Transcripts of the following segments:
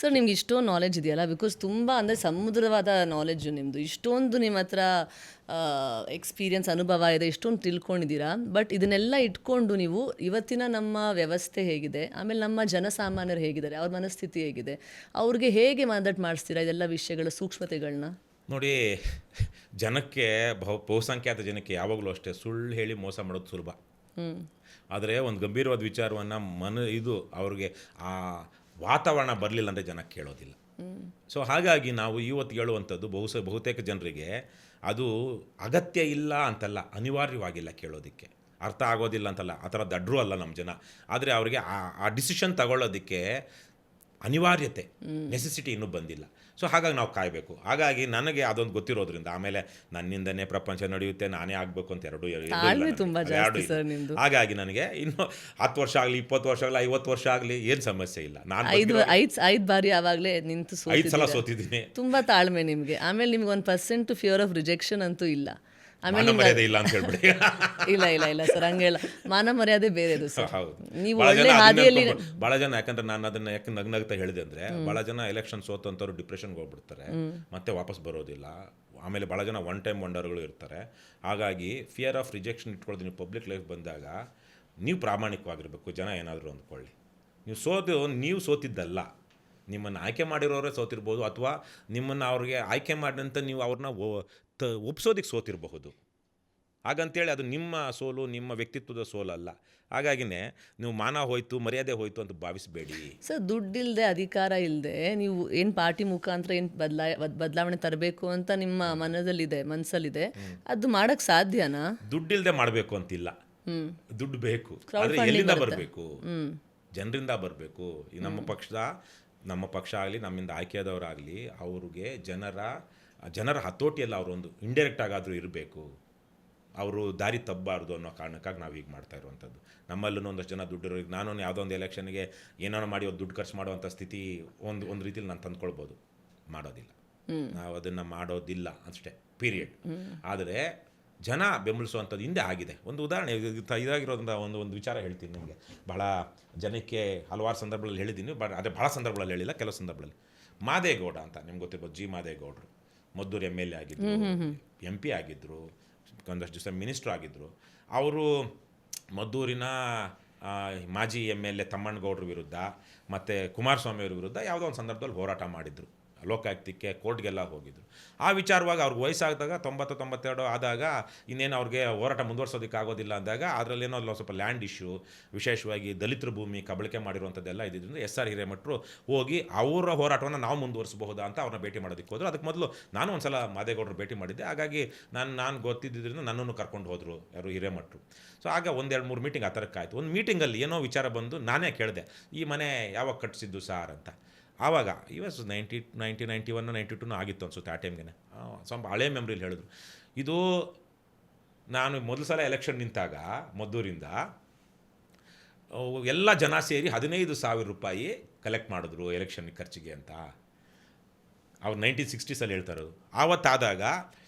Sir ನಿಮ್ಗೆ ಇಷ್ಟೊಂದು knowledge ಇದೆಯಲ್ಲ, ಬಿಕಾಸ್ ತುಂಬ ಅಂದರೆ ಸಮುದ್ರವಾದ ನಾಲೆಡ್ಜು ನಿಮ್ಮದು. ಇಷ್ಟೊಂದು ನಿಮ್ಮ ಹತ್ರ ಎಕ್ಸ್ಪೀರಿಯನ್ಸ್ ಅನುಭವ ಇದೆ, ಇಷ್ಟೊಂದು ತಿಳ್ಕೊಂಡಿದ್ದೀರಾ. ಬಟ್ ಇದನ್ನೆಲ್ಲ ಇಟ್ಕೊಂಡು ನೀವು ಇವತ್ತಿನ ನಮ್ಮ ವ್ಯವಸ್ಥೆ ಹೇಗಿದೆ, ಆಮೇಲೆ ನಮ್ಮ ಜನಸಾಮಾನ್ಯರು ಹೇಗಿದ್ದಾರೆ, ಅವ್ರ ಮನಸ್ಥಿತಿ ಹೇಗಿದೆ, ಅವ್ರಿಗೆ ಹೇಗೆ ಮಾದಟ್ ಮಾಡಿಸ್ತೀರಾ ಇದೆಲ್ಲ ವಿಷಯಗಳ ಸೂಕ್ಷ್ಮತೆಗಳನ್ನ? ನೋಡಿ, ಜನಕ್ಕೆ ಬಹುಸಂಖ್ಯಾತ ಜನಕ್ಕೆ ಯಾವಾಗಲೂ ಅಷ್ಟೇ ಸುಳ್ಳು ಹೇಳಿ ಮೋಸ ಮಾಡೋದು ಸುಲಭ. ಆದರೆ ಒಂದು ಗಂಭೀರವಾದ ವಿಚಾರವನ್ನು ಅವ್ರಿಗೆ ಆ ವಾತಾವರಣ ಬರಲಿಲ್ಲ ಅಂದರೆ ಜನ ಕೇಳೋದಿಲ್ಲ. ಸೊ ಹಾಗಾಗಿ ನಾವು ಇವತ್ತು ಹೇಳುವಂಥದ್ದು ಬಹುತೇಕ ಜನರಿಗೆ ಅದು ಅಗತ್ಯ ಇಲ್ಲ ಅಂತಲ್ಲ, ಅನಿವಾರ್ಯವಾಗಿಲ್ಲ ಕೇಳೋದಕ್ಕೆ, ಅರ್ಥ ಆಗೋದಿಲ್ಲ ಅಂತಲ್ಲ, ಆ ಥರ ದಡ್ರು ಅಲ್ಲ ನಮ್ಮ ಜನ. ಆದರೆ ಅವರಿಗೆ ಆ ಡಿಸಿಷನ್ ತಗೊಳ್ಳೋದಕ್ಕೆ ಅನಿವಾರ್ಯತೆ, ನೆಸೆಸಿಟಿ ಇನ್ನೂ ಬಂದಿಲ್ಲ. ಸೊ ಹಾಗಾಗಿ ನಾವು ಕಾಯಬೇಕು. ಹಾಗಾಗಿ ನನಗೆ ಅದೊಂದು ಗೊತ್ತಿರೋದ್ರಿಂದ, ಆಮೇಲೆ ನನ್ನಿಂದನೇ ಪ್ರಪಂಚ ನಡೆಯುತ್ತೆ, ನಾನೇ ಆಗಬೇಕು ಅಂತ ಎರಡು. ಹಾಗಾಗಿ ನನಗೆ ಇನ್ನು 10 ವರ್ಷ ಆಗಲಿ, 20 ವರ್ಷ ಆಗಲಿ, 50 ವರ್ಷ ಆಗಲಿ ಏನು ಸಮಸ್ಯೆ ಇಲ್ಲ. ನಾನು ಐದು ಬಾರಿ ಆವಾಗಲೇ ನಿಂತು 5 ಸಲ ಸೋತಿದ್ದೀನಿ. ತುಂಬ ತಾಳ್ಮೆ ನಿಮಗೆ. ಆಮೇಲೆ ನಿಮ್ಗೆ 1% ಫಿಯರ್ ಆಫ್ ರಿಜೆಕ್ಷನ್ ಅಂತೂ ಇಲ್ಲ. ಆಮೇಲೆ ಮರ್ಯಾದೆ ಇಲ್ಲ ಅಂತ ಹೇಳ್ಬಿಡಿ. ಇಲ್ಲ ಸರ್, ಹಂಗೆಲ್ಲ ಮಾನ ಮರ್ಯಾದೆ ಬೇರೆದು ಸರ್. ಹೌದು, ನೀವು ಒಳ್ಳೆ ಹಾದಿಯಲ್ಲಿ ಭಾಳ ಜನ, ಯಾಕಂದ್ರೆ ನಾನು ಅದನ್ನ ಯಾಕೆ ನಗ್ನಗ್ತಾ ಹೇಳಿದೆ ಅಂದರೆ, ಭಾಳ ಜನ ಎಲೆಕ್ಷನ್ ಸೋತಂತವ್ರು ಡಿಪ್ರೆಷನ್ಗೆ ಹೋಗ್ಬಿಡ್ತಾರೆ, ಮತ್ತೆ ವಾಪಸ್ ಬರೋದಿಲ್ಲ. ಆಮೇಲೆ ಭಾಳ ಜನ ಒನ್ ಟೈಮ್ ವಂಡರ್ಗಳು ಇರ್ತಾರೆ. ಹಾಗಾಗಿ ಫಿಯರ್ ಆಫ್ ರಿಜೆಕ್ಷನ್ ಇಟ್ಕೊಳ್ಳೋದು. ನೀವು ಪಬ್ಲಿಕ್ ಲೈಫ್ ಬಂದಾಗ ನೀವು ಪ್ರಾಮಾಣಿಕವಾಗಿರಬೇಕು. ಜನ ಏನಾದರೂ ಅಂದ್ಕೊಳ್ಳಿ, ನೀವು ಸೋತಿದ್ದಲ್ಲ, ನಿಮ್ಮನ್ನು ಆಯ್ಕೆ ಮಾಡಿರೋರೇ ಸೋತಿರ್ಬೋದು, ಅಥವಾ ನಿಮ್ಮನ್ನು ಅವ್ರಿಗೆ ಆಯ್ಕೆ ಮಾಡಿದಂಥ ನೀವು ಅವ್ರನ್ನ ಒಪ್ಸೋದಕ್ಕೆ ಸೋತಿರಬಹುದು. ಹಾಗಂತೇಳಿ ಅದು ನಿಮ್ಮ ಸೋಲು, ನಿಮ್ಮ ವ್ಯಕ್ತಿತ್ವದ ಸೋಲಲ್ಲ. ಹಾಗಾಗಿನೇ ನೀವು ಮಾನ ಹೋಯ್ತು, ಮರ್ಯಾದೆ ಹೋಯ್ತು ಅಂತ ಭಾವಿಸಬೇಡಿ. ಸರ್, ದುಡ್ಡಿಲ್ಲದೆ, ಅಧಿಕಾರ ಇಲ್ಲದೆ ನೀವು ಏನು ಪಾರ್ಟಿ ಮುಖಾಂತರ ಏನು ಬದಲಾವಣೆ ತರಬೇಕು ಅಂತ ನಿಮ್ಮ ಮನಸ್ಸಲ್ಲಿದೆ, ಅದು ಮಾಡೋಕ್ಕೆ ಸಾಧ್ಯನಾ? ದುಡ್ಡಿಲ್ಲದೆ ಮಾಡಬೇಕು ಅಂತಿಲ್ಲ, ದುಡ್ಡು ಬೇಕು. ಆದರೆ ಎಲ್ಲಿಂದ ಬರಬೇಕು? ಜನರಿಂದ ಬರಬೇಕು. ಈ ನಮ್ಮ ಪಕ್ಷ ಆಗಲಿ, ನಮ್ಮಿಂದ ಆಯ್ಕೆಯಾದವರಾಗಲಿ, ಅವ್ರಿಗೆ ಜನರ ಹತೋಟಿಯಲ್ಲಿ ಅವರೊಂದು ಇಂಡೈರೆಕ್ಟ್ ಆಗಾದರೂ ಇರಬೇಕು. ಅವರು ದಾರಿ ತಪ್ಪಬಾರ್ದು ಅನ್ನೋ ಕಾರಣಕ್ಕಾಗಿ ನಾವು ಈಗ ಮಾಡ್ತಾ ಇರುವಂಥದ್ದು. ನಮ್ಮಲ್ಲೂ ಒಂದಷ್ಟು ಜನ ದುಡ್ಡು, ನಾನು ಯಾವುದೋ ಒಂದು ಎಲೆಕ್ಷನ್ಗೆ ಏನೋ ಮಾಡಿ ದುಡ್ಡು ಖರ್ಚು ಮಾಡುವಂಥ ಸ್ಥಿತಿ ಒಂದು ರೀತಿಲಿ ನಾನು ತಂದ್ಕೊಳ್ಬೋದು. ಮಾಡೋದಿಲ್ಲ, ನಾವು ಅದನ್ನು ಮಾಡೋದಿಲ್ಲ ಅಷ್ಟೇ, ಪೀರಿಯಡ್. ಆದರೆ ಜನ ಬೆಂಬಲಿಸುವಂಥದ್ದು ಹಿಂದೆ ಆಗಿದೆ. ಒಂದು ಉದಾಹರಣೆ ಇದಾಗಿರೋದ್ರಿಂದ ಒಂದು ವಿಚಾರ ಹೇಳ್ತೀನಿ ನಿಮಗೆ. ಭಾಳ ಜನಕ್ಕೆ ಹಲವಾರು ಸಂದರ್ಭಗಳಲ್ಲಿ ಹೇಳಿದ್ದೀನಿ, ಅದೇ ಭಾಳ ಸಂದರ್ಭಗಳಲ್ಲಿ ಹೇಳಿಲ್ಲ, ಕೆಲವು ಸಂದರ್ಭಗಳಲ್ಲಿ. ಮಾದೇಗೌಡ ಅಂತ ನಿಮ್ಗೆ ಗೊತ್ತಿರ್ಬೋದು, ಜಿ ಮಾದೇಗೌಡರು ಮದ್ದೂರು MLA ಆಗಿದ್ದರು, MP ಆಗಿದ್ದರು, ಒಂದಷ್ಟು ದಿವಸ ಮಿನಿಸ್ಟ್ರು ಆಗಿದ್ದರು. ಅವರು ಮದ್ದೂರಿನ ಮಾಜಿ MLA ತಮ್ಮಣ್ಣಗೌಡರ ವಿರುದ್ಧ ಮತ್ತು ಕುಮಾರಸ್ವಾಮಿಯವ್ರ ವಿರುದ್ಧ ಯಾವುದೋ ಒಂದು ಸಂದರ್ಭದಲ್ಲಿ ಹೋರಾಟ ಮಾಡಿದರು. ಲೋಕಾಯುಕ್ತಕ್ಕೆ, ಕೋರ್ಟ್ಗೆಲ್ಲ ಹೋಗಿದ್ರು. ಆ ವಿಚಾರವಾಗಿ ಅವ್ರಿಗೆ ವಯಸ್ಸಾದಾಗ 90-92 ಆದಾಗ ಇನ್ನೇನು ಅವ್ರಿಗೆ ಹೋರಾಟ ಮುಂದುವರ್ಸೋದಕ್ಕೆ ಆಗೋದಿಲ್ಲ ಅಂದಾಗ, ಅದರಲ್ಲೇನೋ ಸ್ವಲ್ಪ ಲ್ಯಾಂಡ್ ಇಶ್ಯೂ, ವಿಶೇಷವಾಗಿ ದಲಿತರ ಭೂಮಿ ಕಬಳಿಕೆ ಮಾಡಿರುವಂಥದ್ದೆಲ್ಲ ಇದ್ದಿದ್ದರಿಂದ SR ಹಿರೇಮಠರು ಹೋಗಿ ಅವರ ಹೋರಾಟವನ್ನು ನಾವು ಮುಂದುವರಿಸಬಹುದಾ ಅಂತ ಅವ್ರನ್ನ ಭೇಟಿ ಮಾಡೋದಕ್ಕೆ ಹೋದರು. ಅದಕ್ಕೆ ಮೊದಲು ನಾನು ಒಂದು ಸಲ ಮಾದೇಗೌಡರು ಭೇಟಿ ಮಾಡಿದ್ದೆ. ಹಾಗಾಗಿ ನಾನು ಗೊತ್ತಿದ್ದರಿಂದ ನನ್ನನ್ನು ಕರ್ಕೊಂಡು ಹೋದರು ಯಾರು, ಹಿರೇಮಠರು. ಸೊ ಆಗ 1-2-3 ಮೀಟಿಂಗ್ ಆ ಥರಕ್ಕಾಯ್ತು. ಒಂದು ಮೀಟಿಂಗಲ್ಲಿ ಏನೋ ವಿಚಾರ ಬಂದು ನಾನೇ ಕೇಳಿದೆ, ಈ ಮನೆ ಯಾವಾಗ ಕಟ್ಟಿಸಿದ್ದು ಸಾರ್ ಅಂತ. ಆವಾಗ US 91-92 ಆಗಿತ್ತು ಅನಿಸುತ್ತೆ ಆ ಟೈಮ್ಗೆ. ಸ್ವಲ್ಪ ಹಳೆ ಮೆಮ್ರಿಲಿ ಹೇಳಿದ್ರು. ಇದು ನಾನು ಮೊದಲು ಸಲ ಎಲೆಕ್ಷನ್ ನಿಂತಾಗ ಮದ್ದೂರಿಂದ ಎಲ್ಲ ಜನ ಸೇರಿ 15,000 ರೂಪಾಯಿ ಕಲೆಕ್ಟ್ ಮಾಡಿದ್ರು ಎಲೆಕ್ಷನ್ ಖರ್ಚಿಗೆ ಅಂತ. ಅವ್ರು 1960ಸಲ್ಲಿ ಹೇಳ್ತಾ ಇರೋದು. ಆವತ್ತಾದಾಗ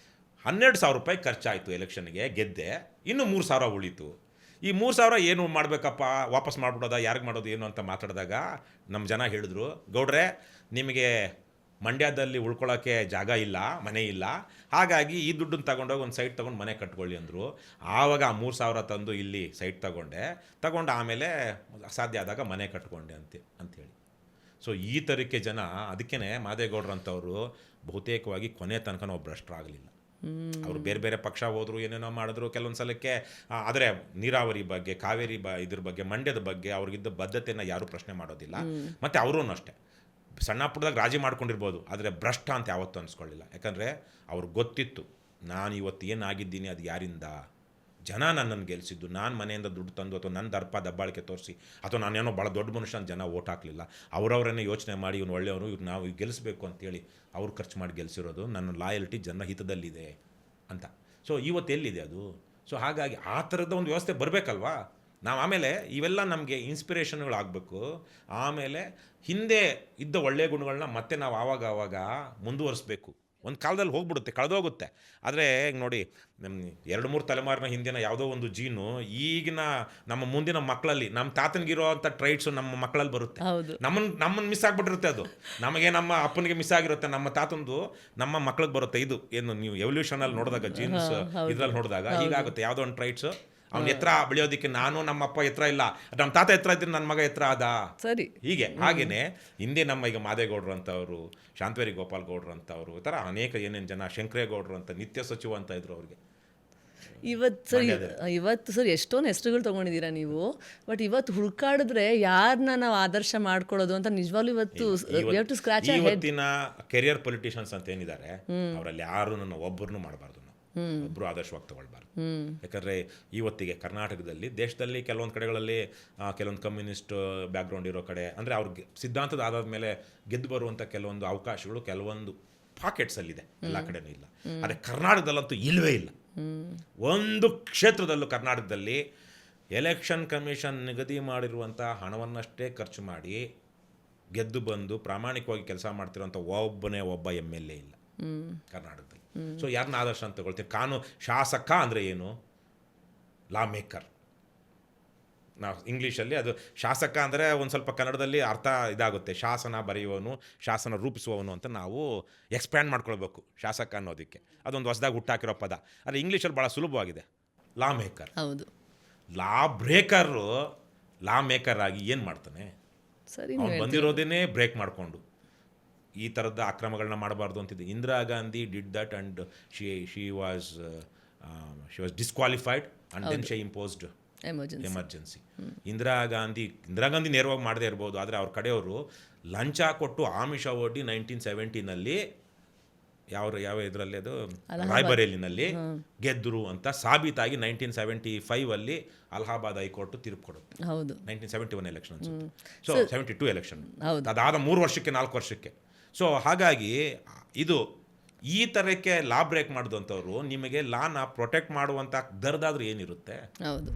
12,000 ರೂಪಾಯಿ ಖರ್ಚಾಯಿತು ಎಲೆಕ್ಷನ್ಗೆ, ಗೆದ್ದೆ. ಇನ್ನೂ 3,000 ಉಳೀತು. ಈ 3,000 ಏನು ಮಾಡಬೇಕಪ್ಪ, ವಾಪಸ್ ಮಾಡಿಬಿಡೋದ, ಯಾರಿಗೆ ಮಾಡೋದು ಏನು ಅಂತ ಮಾತಾಡಿದಾಗ ನಮ್ಮ ಜನ ಹೇಳಿದ್ರು, ಗೌಡ್ರೆ ನಿಮಗೆ ಮಂಡ್ಯದಲ್ಲಿ ಉಳ್ಕೊಳ್ಳೋಕ್ಕೆ ಜಾಗ ಇಲ್ಲ, ಮನೆ ಇಲ್ಲ, ಹಾಗಾಗಿ ಈ ದುಡ್ಡನ್ನು ತಗೊಂಡೋಗಿ ಒಂದು ಸೈಟ್ ತೊಗೊಂಡು ಮನೆ ಕಟ್ಕೊಳ್ಳಿ ಅಂದರು. ಆವಾಗ ಆ 3,000 ತಂದು ಇಲ್ಲಿ ಸೈಟ್ ತಗೊಂಡು ಆಮೇಲೆ ಸಾಧ್ಯ ಆದಾಗ ಮನೆ ಕಟ್ಕೊಂಡೆ ಅಂಥೇಳಿ. ಸೊ ಈ ಥರಕ್ಕೆ ಜನ, ಅದಕ್ಕೇ ಮಾದೇಗೌಡರಂಥವ್ರು ಬಹುತೇಕವಾಗಿ ಕೊನೆ ತನಕ ನಾವು ಭ್ರಷ್ಟರಾಗಲಿಲ್ಲ. ಅವರು ಬೇರೆ ಬೇರೆ ಪಕ್ಷ ಹೋದರು, ಏನೇನೋ ಮಾಡಿದ್ರು ಕೆಲವೊಂದು ಸಲಕ್ಕೆ. ಆದರೆ ನೀರಾವರಿ ಬಗ್ಗೆ, ಕಾವೇರಿ ಇದ್ರ ಬಗ್ಗೆ, ಮಂಡ್ಯದ ಬಗ್ಗೆ ಅವ್ರಿಗಿದ್ದ ಬದ್ಧತೆಯನ್ನು ಯಾರೂ ಪ್ರಶ್ನೆ ಮಾಡೋದಿಲ್ಲ. ಮತ್ತು ಅವರೂ ಅಷ್ಟೇ ಸಣ್ಣ ಪುಟ್ಟದಾಗ ರಾಜಿ ಮಾಡ್ಕೊಂಡಿರ್ಬೋದು, ಆದರೆ ಭ್ರಷ್ಟ ಅಂತ ಯಾವತ್ತೂ ಅನಿಸ್ಕೊಳ್ಳಿಲ್ಲ. ಯಾಕಂದರೆ ಅವ್ರಿಗೆ ಗೊತ್ತಿತ್ತು, ನಾನು ಇವತ್ತು ಏನಾಗಿದ್ದೀನಿ ಅದು ಯಾರಿಂದ, ಜನ ನನ್ನನ್ನು ಗೆಲ್ಲಿಸಿದ್ದು. ನಾನು ಮನೆಯಿಂದ ದುಡ್ಡು ತಂದು ಅಥವಾ ನನ್ನ ದಬ್ಬಾಳಿಕೆ ತೋರಿಸಿ ಅಥವಾ ನಾನೇನೋ ಭಾಳ ದೊಡ್ಡ ಮನುಷ್ಯ ಅಂತ ಜನ ಓಟ್ ಹಾಕಲಿಲ್ಲ. ಅವರವರನ್ನೇ ಯೋಚನೆ ಮಾಡಿ ಇವ್ನು ಒಳ್ಳೆಯವರು, ಇವ್ರು ನಾವು ಗೆಲ್ಲಿಸ್ಬೇಕು ಅಂತೇಳಿ ಅವ್ರು ಖರ್ಚು ಮಾಡಿ ಗೆಲ್ಲಿಸಿರೋದು. ನನ್ನ ಲಾಯಲ್ಟಿ ಜನಹಿತದಲ್ಲಿದೆ ಅಂತ. ಸೊ ಇವತ್ತು ಎಲ್ಲಿದೆ ಅದು? ಸೊ ಹಾಗಾಗಿ ಆ ಥರದ ಒಂದು ವ್ಯವಸ್ಥೆ ಬರಬೇಕಲ್ವಾ. ನಾವು ಆಮೇಲೆ ಇವೆಲ್ಲ ನಮಗೆ ಇನ್ಸ್ಪಿರೇಷನ್ಗಳಾಗಬೇಕು. ಆಮೇಲೆ ಹಿಂದೆ ಇದ್ದ ಒಳ್ಳೆಯ ಗುಣಗಳನ್ನ ಮತ್ತೆ ನಾವು ಆವಾಗ ಮುಂದುವರಿಸ್ಬೇಕು. ಒಂದು ಕಾಲದಲ್ಲಿ ಹೋಗ್ಬಿಡುತ್ತೆ, ಕಳೆದೋಗುತ್ತೆ. ಆದರೆ ಈಗ ನೋಡಿ, ನಮ್ಮ 2-3 ತಲೆಮಾರಿನ ಹಿಂದಿನ ಯಾವುದೋ ಒಂದು ಜೀನು ಈಗಿನ ನಮ್ಮ ಮುಂದಿನ ಮಕ್ಕಳಲ್ಲಿ, ನಮ್ಮ ತಾತನಿಗಿರೋ ಅಂಥ ಟ್ರೈಟ್ಸು ನಮ್ಮ ಮಕ್ಕಳಲ್ಲಿ ಬರುತ್ತೆ. ಹೌದು. ನಮ್ಮನ್ನು ಮಿಸ್ ಆಗಿಬಿಟ್ಟಿರುತ್ತೆ. ಅದು ನಮಗೆ ನಮ್ಮ ಅಪ್ಪನಿಗೆ ಮಿಸ್ ಆಗಿರುತ್ತೆ, ನಮ್ಮ ತಾತಂದು ನಮ್ಮ ಮಕ್ಳಿಗೆ ಬರುತ್ತೆ. ಇದು ಏನು ನೀವು ಎವಲ್ಯೂಷನಲ್ಲಿ ನೋಡಿದಾಗ, ಜೀನ್ಸ್ ಇದ್ರಲ್ಲಿ ನೋಡಿದಾಗ ಹೀಗಾಗುತ್ತೆ. ಯಾವುದೋ ಒಂದು ಟ್ರೈಟ್ಸು, ಅವ್ನು ಎತ್ತರ ಬೆಳೆಯೋದಕ್ಕೆ ನಮ್ಮ ಅಪ್ಪ ಎತ್ತರ ಇಲ್ಲ, ನಮ್ಮ ತಾತ ಎತ್ತರ ಇದ್ರೆ ನನ್ನ ಮಗ ಎತ್ತರ ಆದ, ಸರಿ ಹೀಗೆ. ಹಾಗೆಯೇ ಹಿಂದೆ ನಮ್ಮ ಈಗ ಮಾದೇಗೌಡರು ಅಂತವರು, ಶಾಂತವೇರಿ ಗೋಪಾಲ್ ಗೌಡ್ರು ಅಂತವರು, ಈ ಥರ ಅನೇಕ ಏನೇನು ಜನ, ಶಂಕರೇಗೌಡರು ಅಂತ ನಿತ್ಯ ಸಚಿವ ಅಂತ ಇದ್ರು ಅವ್ರಿಗೆ. ಇವತ್ತು ಸರ್ ಎಷ್ಟೊಂದು ಹೆಸರುಗಳು ತೊಗೊಂಡಿದ್ದೀರಾ ನೀವು. ಬಟ್ ಇವತ್ತು ಹುಡುಕಾಡಿದ್ರೆ ಯಾರನ್ನ ನಾವು ಆದರ್ಶ ಮಾಡ್ಕೊಳ್ಳೋದು ಅಂತ ನಿಜವಾಗ್ಲೂ ಇವತ್ತು ಸ್ಕ್ರಾಚ್ ಇವತ್ತಿನ ಕೆರಿಯರ್ ಪೊಲಿಟಿಷಿಯನ್ಸ್ ಅಂತ ಏನಿದ್ದಾರೆ, ಅವರಲ್ಲಿ ಯಾರು ಒಬ್ಬರನ್ನು ಮಾಡಬಾರ್ದು, ಒಬ್ಬರು ಆದರ್ಶವಾಗಿ ತಗೊಳ್ಬಾರ್ದು. ಯಾಕಂದರೆ ಇವತ್ತಿಗೆ ಕರ್ನಾಟಕದಲ್ಲಿ, ದೇಶದಲ್ಲಿ ಕೆಲವೊಂದು ಕಡೆಗಳಲ್ಲಿ ಕೆಲವೊಂದು ಕಮ್ಯುನಿಸ್ಟ್ ಬ್ಯಾಕ್ಗ್ರೌಂಡ್ ಇರೋ ಕಡೆ, ಅಂದರೆ ಅವ್ರಿಗೆ ಸಿದ್ಧಾಂತದ ಆಧಾರದ ಮೇಲೆ ಗೆದ್ದು ಬರುವಂಥ ಕೆಲವೊಂದು ಅವಕಾಶಗಳು ಕೆಲವೊಂದು ಪಾಕೆಟ್ಸಲ್ಲಿದೆ, ಎಲ್ಲ ಕಡೆನೂ ಇಲ್ಲ. ಆದರೆ ಕರ್ನಾಟಕದಲ್ಲಂತೂ ಇಲ್ಲವೇ ಇಲ್ಲ. ಒಂದು ಕ್ಷೇತ್ರದಲ್ಲೂ ಕರ್ನಾಟಕದಲ್ಲಿ ಎಲೆಕ್ಷನ್ ಕಮಿಷನ್ ನಿಗದಿ ಮಾಡಿರುವಂಥ ಹಣವನ್ನಷ್ಟೇ ಖರ್ಚು ಮಾಡಿ ಗೆದ್ದು ಬಂದು ಪ್ರಾಮಾಣಿಕವಾಗಿ ಕೆಲಸ ಮಾಡ್ತಿರೋಂಥ ಒಬ್ಬ MLA ಇಲ್ಲ ಕರ್ನಾಟಕದಲ್ಲಿ. ಸೊ ಯಾರನ್ನ ಆದರ್ಶ ಅಂತ ತಗೊಳ್ತೀವಿ? ಶಾಸಕ ಅಂದರೆ ಏನು? ಲಾ ಮೇಕರ್. ನಾವು ಇಂಗ್ಲೀಷಲ್ಲಿ ಅದು ಶಾಸಕ ಅಂದರೆ ಒಂದು ಸ್ವಲ್ಪ ಕನ್ನಡದಲ್ಲಿ ಅರ್ಥ ಇದಾಗುತ್ತೆ, ಶಾಸನ ಬರೆಯುವವನು, ಶಾಸನ ರೂಪಿಸುವವನು ಅಂತ ನಾವು ಎಕ್ಸ್ಪ್ಯಾಂಡ್ ಮಾಡ್ಕೊಳ್ಬೇಕು ಶಾಸಕ ಅನ್ನೋದಕ್ಕೆ. ಅದೊಂದು ಹೊಸದಾಗಿ ಹುಟ್ಟಾಕಿರೋ ಪದ. ಆದರೆ ಇಂಗ್ಲೀಷಲ್ಲಿ ಭಾಳ ಸುಲಭವಾಗಿದೆ, ಲಾ ಮೇಕರ್. ಹೌದು. ಲಾ ಬ್ರೇಕರು ಲಾ ಮೇಕರ್ ಆಗಿ ಏನು ಮಾಡ್ತಾನೆ? ಸರಿ, ಅವ್ನು ಬಂದಿರೋದೇನೇ ಬ್ರೇಕ್ ಮಾಡಿಕೊಂಡು ಈ ಥರದ ಅಕ್ರಮಗಳನ್ನ ಮಾಡಬಾರ್ದು ಅಂತಿದ್ದೆ. Indira Gandhi did that and she was disqualified and then she imposed emergency. Indira Gandhi ನೇರವಾಗಿ ಮಾಡದೇ ಇರ್ಬೋದು, ಆದರೆ ಅವ್ರ ಕಡೆಯವರು ಲಂಚ ಕೊಟ್ಟು ಆಮಿಷ ಒಡ್ಡಿ 1970ನಲ್ಲಿ ಯಾವ ಇದರಲ್ಲಿ ಅದು ರಾಯ್ಬರೇಲಿನಲ್ಲಿ ಗೆದ್ದರು ಅಂತ ಸಾಬೀತಾಗಿ 1975 ಅಲಹಾಬಾದ್ ಹೈಕೋರ್ಟ್ ತೀರ್ಪು ಕೊಡುತ್ತೆ. 1971 ಎಲೆಕ್ಷನ್, ಸೊ 72 ಎಲೆಕ್ಷನ್, ಅದಾದ 3 ವರ್ಷಕ್ಕೆ 4 ವರ್ಷಕ್ಕೆ. ಸೊ ಹಾಗಾಗಿ ಇದು ಈ ಥರಕ್ಕೆ ಲಾ ಬ್ರೇಕ್ ಮಾಡಿದಂಥವ್ರು ನಿಮಗೆ ಲಾನ ಪ್ರೊಟೆಕ್ಟ್ ಮಾಡುವಂಥ ದರದಾದ್ರೂ ಏನಿರುತ್ತೆ? ಹೌದು.